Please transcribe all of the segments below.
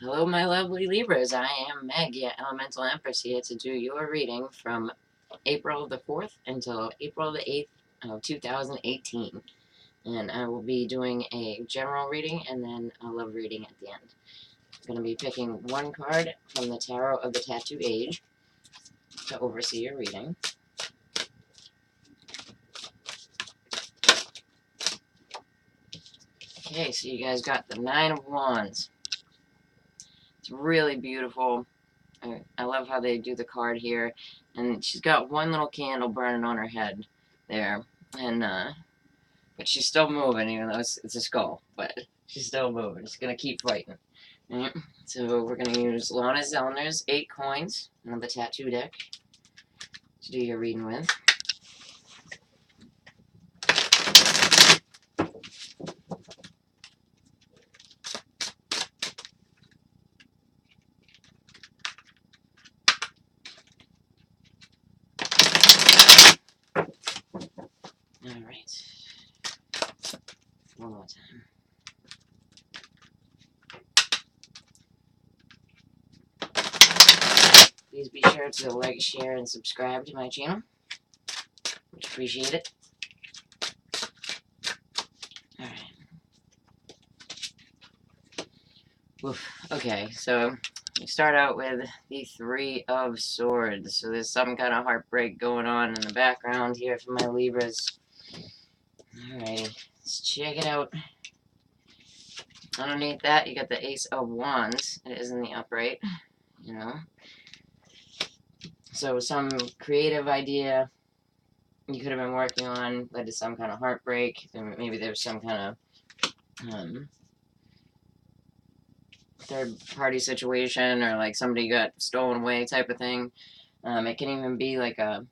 Hello, my lovely Libras. I am Meg, your Elemental Empress, here to do your reading from April the 4th until April the 8th of 2018. And I will be doing a general reading and then a love reading at the end. I'm going to be picking one card from the Tarot of the Tattoo Age to oversee your reading. Okay, so you guys got the Nine of Wands. It's really beautiful. I love how they do the card here, and she's got one little candle burning on her head there, and but she's still moving, even though it's a skull, but she's still moving. She's gonna keep fighting. Right? So we're gonna use Lana Zellner's 8 coins on the tattoo deck to do your reading with. Alright. One more time. Please be sure to like, share, and subscribe to my channel. Much appreciate it. Alright. Okay, so we start out with the 3 of Swords. So there's some kind of heartbreak going on in the background here for my Libras. Alright, let's check it out. Underneath that, you got the Ace of Wands. It is in the upright, you know. So some creative idea you could have been working on led to some kind of heartbreak. And maybe there's some kind of third-party situation, or like somebody got stolen away type of thing. It can even be like a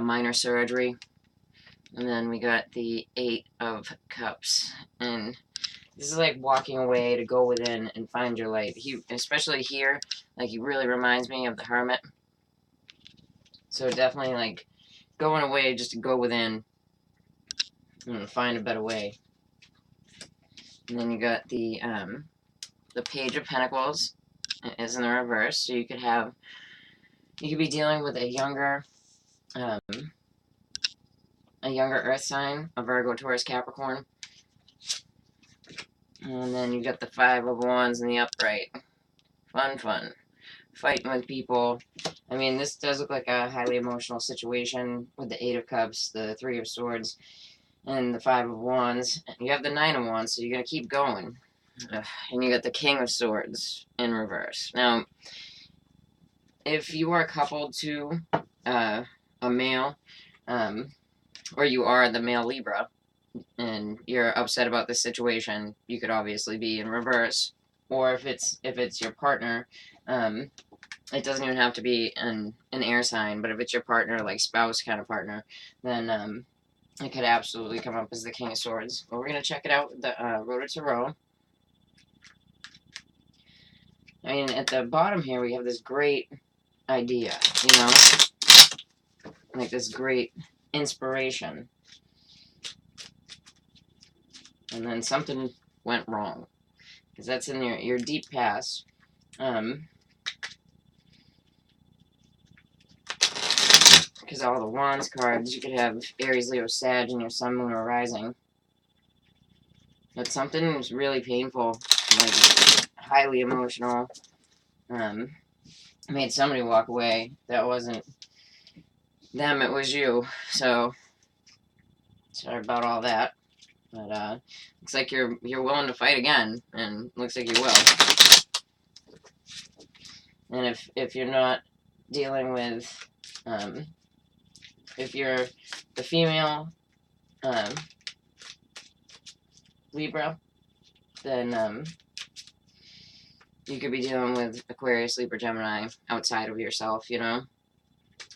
minor surgery. And then we got the 8 of Cups, and this is like walking away to go within and find your light. Especially here, like, he really reminds me of the Hermit. So definitely like going away just to go within and find a better way. And then you got the Page of Pentacles. It is in the reverse, so you could be dealing with a younger Earth sign, a Virgo, Taurus, Capricorn. And then you got the 5 of Wands in the upright. Fun. Fighting with people. I mean, this does look like a highly emotional situation with the 8 of Cups, the 3 of Swords, and the 5 of Wands. You have the 9 of Wands, so you're going to keep going. And you got the King of Swords in reverse. Now, if you are coupled to a male, or you are the male Libra, and you're upset about this situation, you could obviously be in reverse. Or if it's your partner, it doesn't even have to be an air sign, but if it's your partner, like spouse kind of partner, then it could absolutely come up as the King of Swords. But we're going to check it out with the Rota Tarot. I mean, at the bottom here, we have this great idea, you know? Like this great inspiration. And then something went wrong. Because that's in your deep past. Because all the Wands cards, you could have Aries, Leo, Sag, and your Sun, Moon, or Rising. But something was really painful, like highly emotional. Made somebody walk away. That wasn't them, it was you. So sorry about all that. But looks like you're willing to fight again, and looks like you will. And if you're not dealing with, if you're the female Libra, then you could be dealing with Aquarius, Libra, Gemini outside of yourself, you know?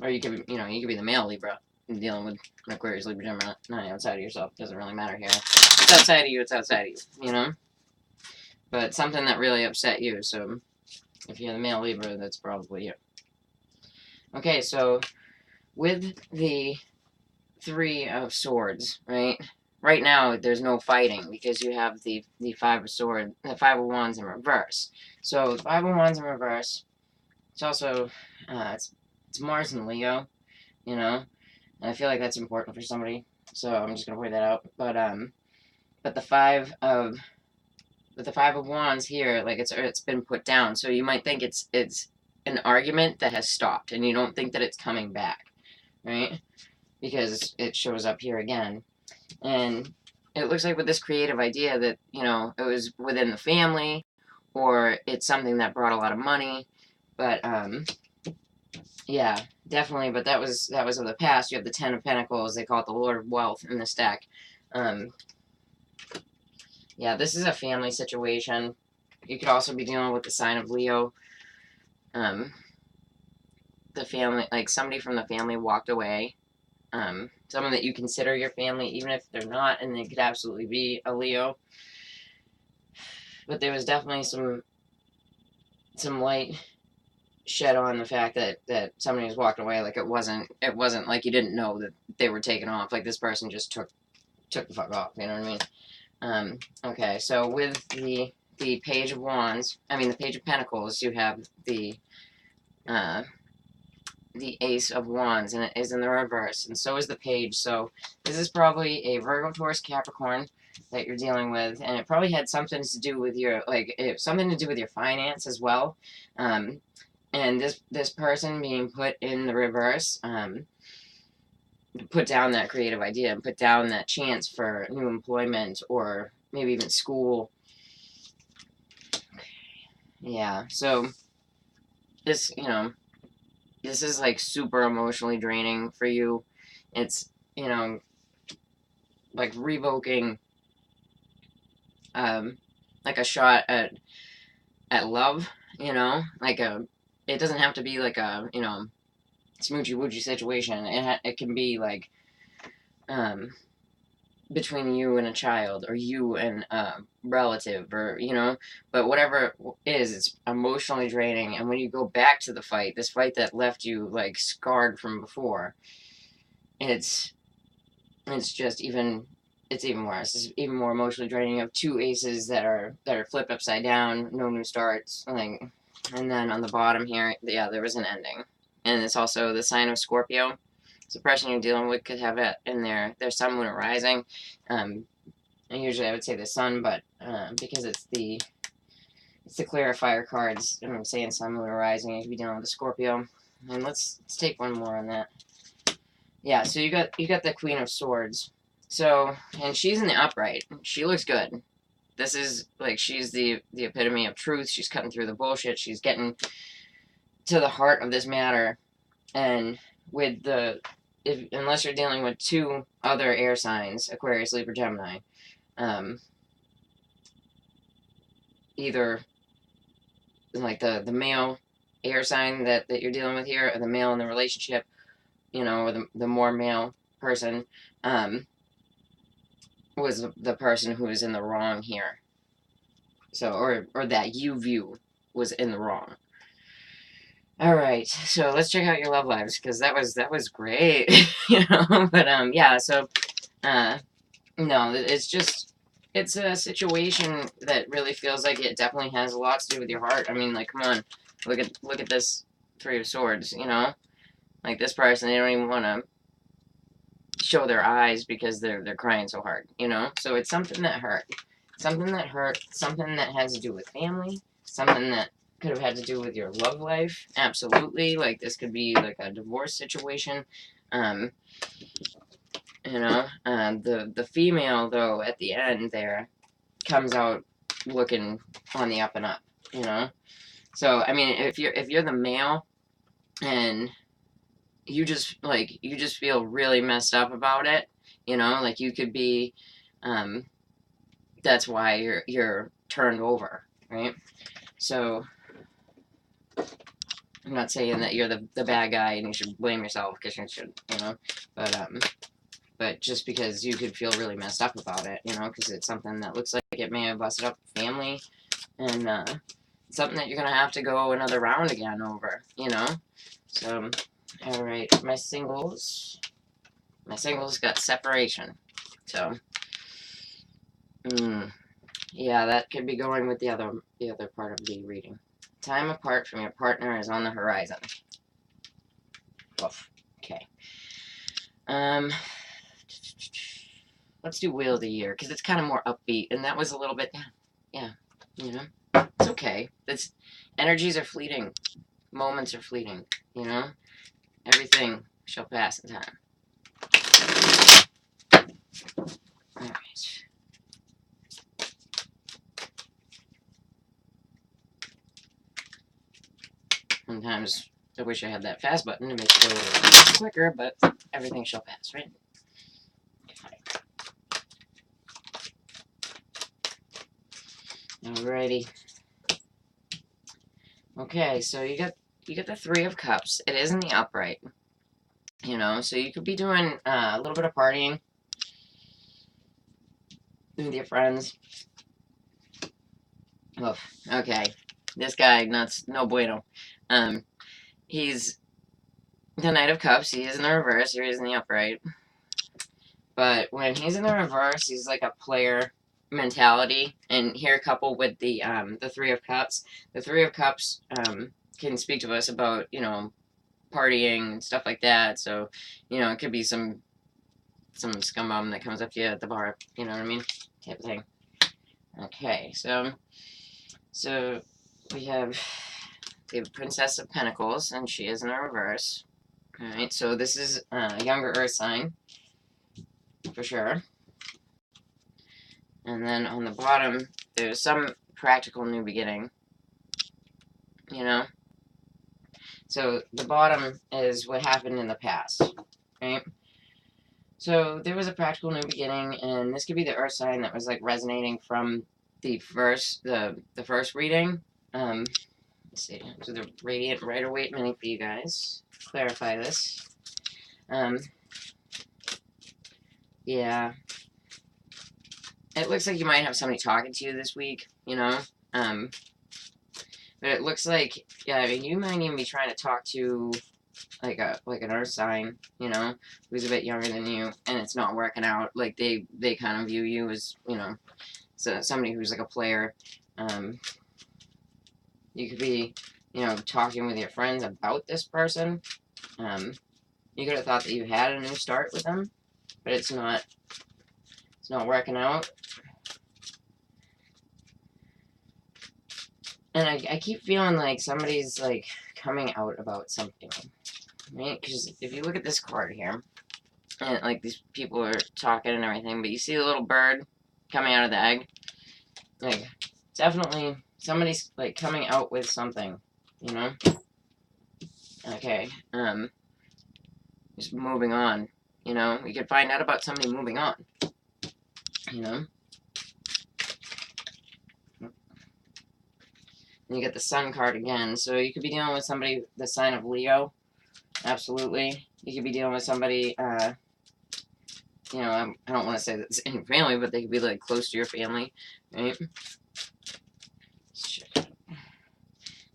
Or you could be the male Libra and dealing with Aquarius, Libra, Gemini outside of yourself. Doesn't really matter here. It's outside of you, it's outside of you, you know? But something that really upset you, so if you're the male Libra, that's probably you. Okay, so with the 3 of Swords, right? right now there's no fighting because you have the Five of Wands in reverse. So the Five of Wands in reverse. It's also it's Mars and Leo, you know, and I feel like that's important for somebody. So I'm just gonna point that out. But the Five of Wands here, like it's been put down. So you might think it's an argument that has stopped, and you don't think that it's coming back, right? Because it shows up here again. And it looks like with this creative idea that, it was within the family, or it's something that brought a lot of money. But yeah, definitely. But that was of the past. You have the Ten of Pentacles. They call it the Lord of Wealth in this deck. Yeah, this is a family situation. You could also be dealing with the sign of Leo. The family, like somebody from the family walked away. Someone that you consider your family, even if they're not, and they could absolutely be a Leo. But there was definitely some light shed on the fact that somebody was walking away. Like it wasn't like you didn't know that they were taking off. Like this person just took the fuck off. You know what I mean? Okay, so with the Page of Wands, the Page of Pentacles, you have the Ace of Wands, and it is in the reverse, and so is the Page. So this is probably a Virgo, Taurus, Capricorn that you're dealing with, and it probably had something to do with your finance as well. And this person being put in the reverse, put down that creative idea and put down that chance for new employment or maybe even school. Yeah, so this, this is like super emotionally draining for you. It's, like revoking, like a shot at love, like it doesn't have to be like a, smoochy woochy situation. It can be like, between you and a child, or you and a relative, or but whatever it is, it's emotionally draining. And when you go back to the fight, this fight that left you like scarred from before, it's just even worse. It's even more emotionally draining. You have two aces that are flipped upside down, no new starts, like, and then on the bottom here, yeah, there was an ending. And it's also the sign of Scorpio. So the person you're dealing with could have it in their sun, moon, or rising. And usually I would say the sun, but because it's the clarifier cards, I'm saying sun, moon, or rising, you could be dealing with a Scorpio. And let's take one more on that. Yeah, so you got the Queen of Swords. So, and she's in the upright. She looks good. This is like, she's the epitome of truth. She's cutting through the bullshit. She's getting to the heart of this matter. And with unless you're dealing with two other air signs, Aquarius, Libra, Gemini, either like the male air sign that you're dealing with here, or the male in the relationship, or the more male person, was the person who was in the wrong here. So, or that you view was in the wrong. All right, so let's check out your love lives, because that was great, But yeah, so no, it's a situation that really feels like it definitely has a lot to do with your heart. Like, come on, look at this Three of Swords, like this person, they don't even want to show their eyes because they're crying so hard, So it's something that hurt, something that has to do with family, something that could have had to do with your love life. Absolutely, like this could be like a divorce situation. The female, though, at the end there comes out looking on the up and up, So if you're the male and you just feel really messed up about it, like you could be, that's why you're turned over, right? So I'm not saying that you're the bad guy and you should blame yourself, because you should, but just because you could feel really messed up about it, because it's something that looks like it may have busted up the family, and something that you're gonna have to go another round again over, So, all right, my singles got separation. So, Yeah, that could be going with the other part of the reading. Time apart from your partner is on the horizon. Woof. Okay. Let's do Wheel of the Year, because it's kind of more upbeat, and that was a little bit, yeah, you know, it's okay. Energies are fleeting, moments are fleeting, you know, everything shall pass in time. All right. Sometimes I wish I had that fast button to make it go a little quicker, but everything shall pass, right? Okay. Alrighty. Okay, so you get the Three of Cups. It is in the upright, you know, so you could be doing a little bit of partying with your friends. Oh, okay. This guy, nuts, no bueno. He's the Knight of Cups. He is in the reverse. He is in the upright. But when he's in the reverse, he's like a player mentality. And here, coupled with the Three of Cups, the Three of Cups can speak to us about, you know, partying and stuff like that. So, you know, it could be some scumbum that comes up to you at the bar. You know what I mean? Type of thing. Okay, so we have the Princess of Pentacles, and she is in a reverse. Alright, so this is a younger Earth sign, for sure. And then on the bottom, there's some practical new beginning, you know? So the bottom is what happened in the past, right? So there was a practical new beginning, and this could be the Earth sign that was like resonating from the first reading. Let's see. So the Radiant Rider-Waite mini for you guys. Clarify this. Yeah. It looks like you might have somebody talking to you this week, you know? But it looks like, yeah, I mean, you might even be trying to talk to like an Earth sign, you know, who's a bit younger than you, and it's not working out. Like they kind of view you as, you know, so somebody who's like a player. You could be, you know, talking with your friends about this person. You could have thought that you had a new start with them, but it's not working out. And I keep feeling like somebody's like coming out about something, right? Because if you look at this card here, and like these people are talking and everything, but you see the little bird coming out of the egg, like definitely somebody's like coming out with something, you know? Okay, just moving on, you know? We could find out about somebody moving on, you know? And you get the Sun card again, so you could be dealing with somebody, the sign of Leo, absolutely. You could be dealing with somebody, you know, I don't want to say that's in your family, but they could be like close to your family, right?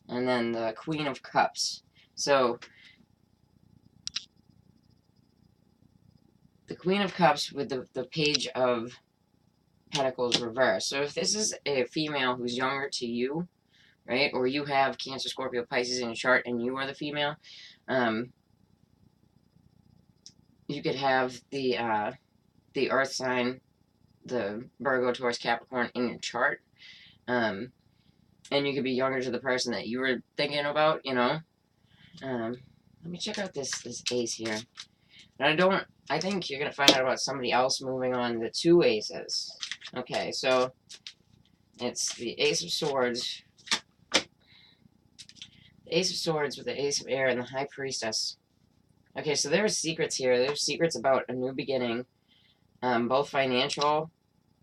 And then the Queen of Cups. So the Queen of Cups with the Page of Pentacles reverse. So if this is a female who's younger to you, right, or you have Cancer, Scorpio, Pisces in your chart, and you are the female, you could have the Earth sign, the Virgo, Taurus, Capricorn in your chart, and you could be younger to the person that you were thinking about, you know. Let me check out this ace here. And I think you're going to find out about somebody else moving on the two aces. Okay, so it's the Ace of Swords, the Ace of Swords with the Ace of Air and the High Priestess. Okay, so there are secrets here. There's secrets about a new beginning, both financial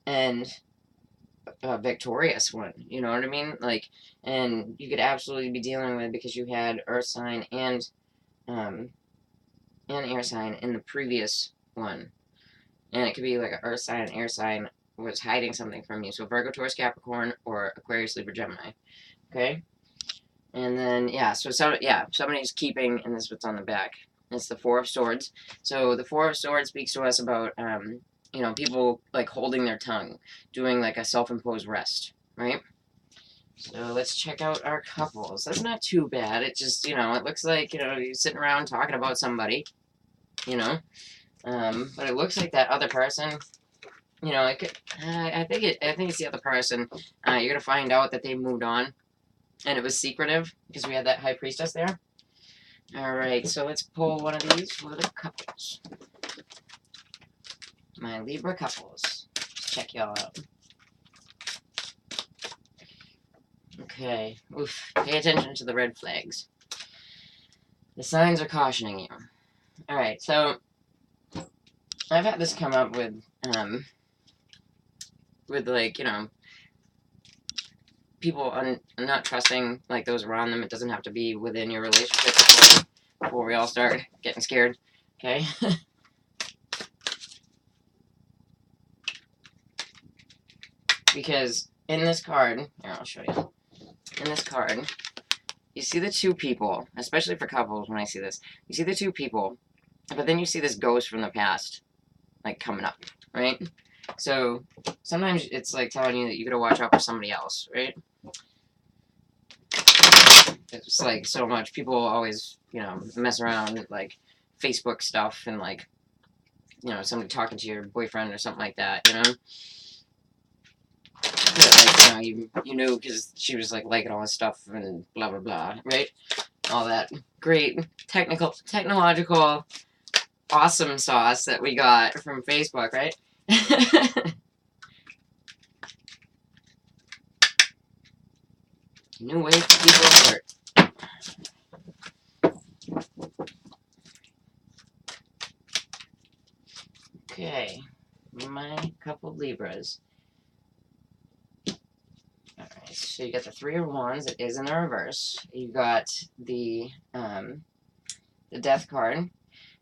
and a victorious one. You know what I mean? Like, and you could absolutely be dealing with, because you had Earth sign and air sign in the previous one, and it could be like an Earth sign and air sign was hiding something from you. So Virgo, Taurus, Capricorn, or Aquarius, Libra, Gemini. Okay, and then yeah, so somebody's keeping, and this is what's on the back. It's the Four of Swords. So the Four of Swords speaks to us about you know, people like holding their tongue, doing like a self-imposed rest, right? So let's check out our couples. That's not too bad. It just, you know, it looks like, you know, you're sitting around talking about somebody, you know. But it looks like that other person, you know, I think it's the other person. You're gonna find out that they moved on, and it was secretive because we had that high priestess there. All right, so let's pull one of these for the couples. My Libra couples. Let's check y'all out. Okay. Oof. Pay attention to the red flags. The signs are cautioning you. All right, so I've had this come up with like, you know, people not trusting like those around them. It doesn't have to be within your relationship before we all start getting scared. Okay. Because in this card, here, I'll show you. In this card, you see the two people, especially for couples. When I see this, you see the two people, but then you see this ghost from the past, like coming up, right? So sometimes it's like telling you that you gotta watch out for somebody else, right? It's like so much. People always, you know, mess around with like Facebook stuff and like, you know, somebody talking to your boyfriend or something like that, you know? But, like, you know, you knew because she was like liking all this stuff and blah blah blah, right? All that great technological awesome sauce that we got from Facebook, right? New way to people apart. Okay, my couple Libras. Alright, so you got the Three of Wands. It is in the reverse. You got the Death card.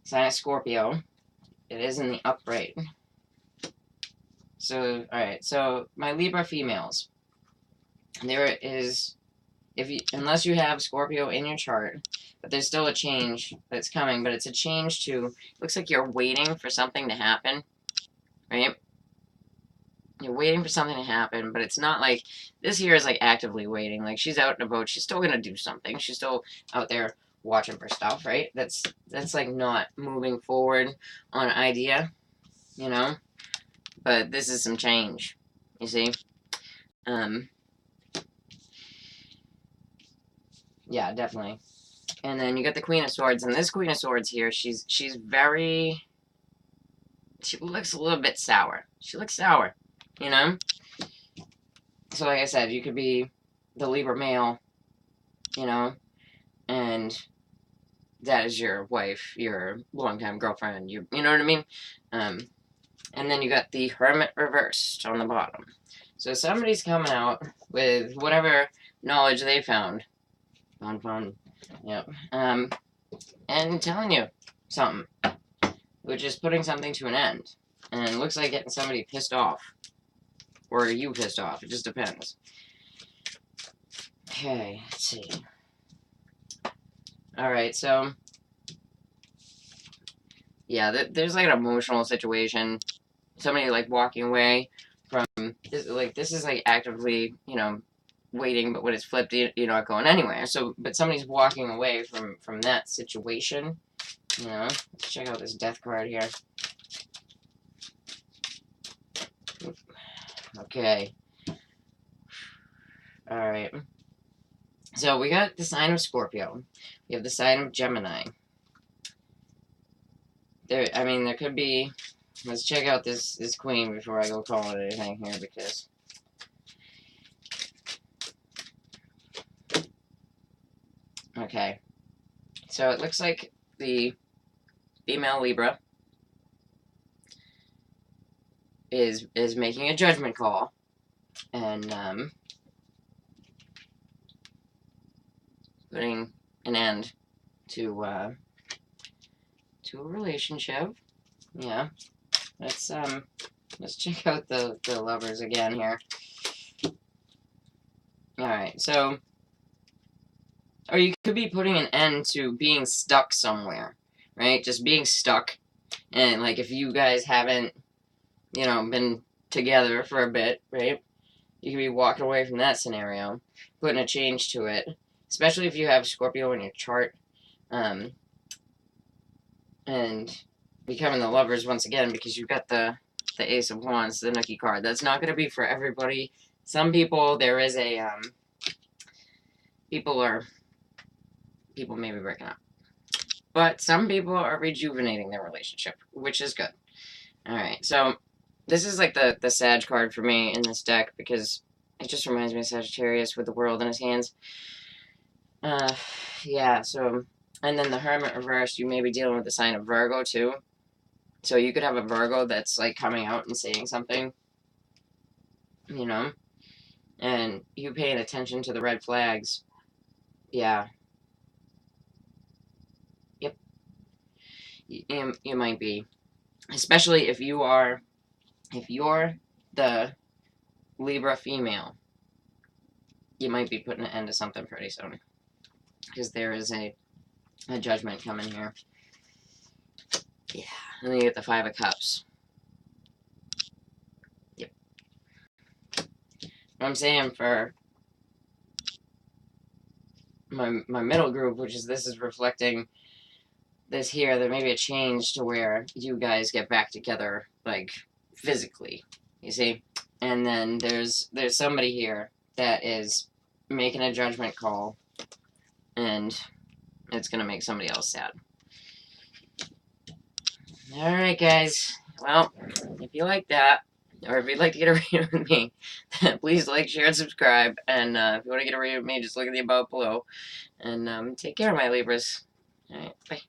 Sign of Scorpio. It is in the upright. So, alright, so my Libra females. There is, unless you have Scorpio in your chart, but there's still a change that's coming, but it's a change to, looks like you're waiting for something to happen, right? You're waiting for something to happen, but it's not like, this here is like actively waiting. Like she's out in a boat, she's still gonna do something. She's still out there watching for stuff, right? That's like not moving forward on an idea, you know? But this is some change, you see? Yeah, definitely. And then you got the Queen of Swords, and this Queen of Swords here, she's very, she looks a little bit sour. She looks sour, you know? So like I said, you could be the Libra male, you know, and that is your wife, your longtime girlfriend, you know what I mean? And then you got the Hermit reversed on the bottom. So somebody's coming out with whatever knowledge they found. Fun. Yep. And telling you something, which is putting something to an end. And it looks like getting somebody pissed off. Or you pissed off. It just depends. Okay, let's see. Alright, so yeah, there's like an emotional situation. Somebody like walking away from this, like this is like actively, you know, waiting, but when it's flipped, you're not going anywhere. So, but somebody's walking away from that situation. You know, let's check out this Death card here. Okay. All right. So we got the sign of Scorpio. We have the sign of Gemini. There could be. Let's check out this queen before I go calling it anything here, because okay. So it looks like the female Libra is making a judgment call, and putting an end to a relationship. Yeah. Let's check out the lovers again here. Alright, so, or you could be putting an end to being stuck somewhere, right? Just being stuck. And like if you guys haven't you know, been together for a bit, right? You could be walking away from that scenario, putting a change to it, especially if you have Scorpio in your chart, um, and becoming the lovers once again because you've got the Ace of Wands, the Nookie card. That's not going to be for everybody. Some people, there is a people may be breaking up, but some people are rejuvenating their relationship, which is good. All right, so this is like the Sag card for me in this deck because it just reminds me of Sagittarius with the world in his hands. Yeah, so, and then the Hermit reversed, you may be dealing with the sign of Virgo too. So you could have a Virgo that's like coming out and saying something, you know, and you paying attention to the red flags. Yeah. Yep. You might be, especially if you're the Libra female, you might be putting an end to something pretty soon because there is a judgment coming here. Yeah. And then you get the Five of Cups. Yep. What I'm saying for my middle group, which is this is reflecting this here, there may be a change to where you guys get back together, like, physically, you see? And then there's somebody here that is making a judgment call, and it's gonna make somebody else sad. Alright, guys. Well, if you like that, or if you'd like to get a reading with me, please like, share, and subscribe. And if you want to get a reading with me, just look at the above below. And take care, my Libras. Alright, bye.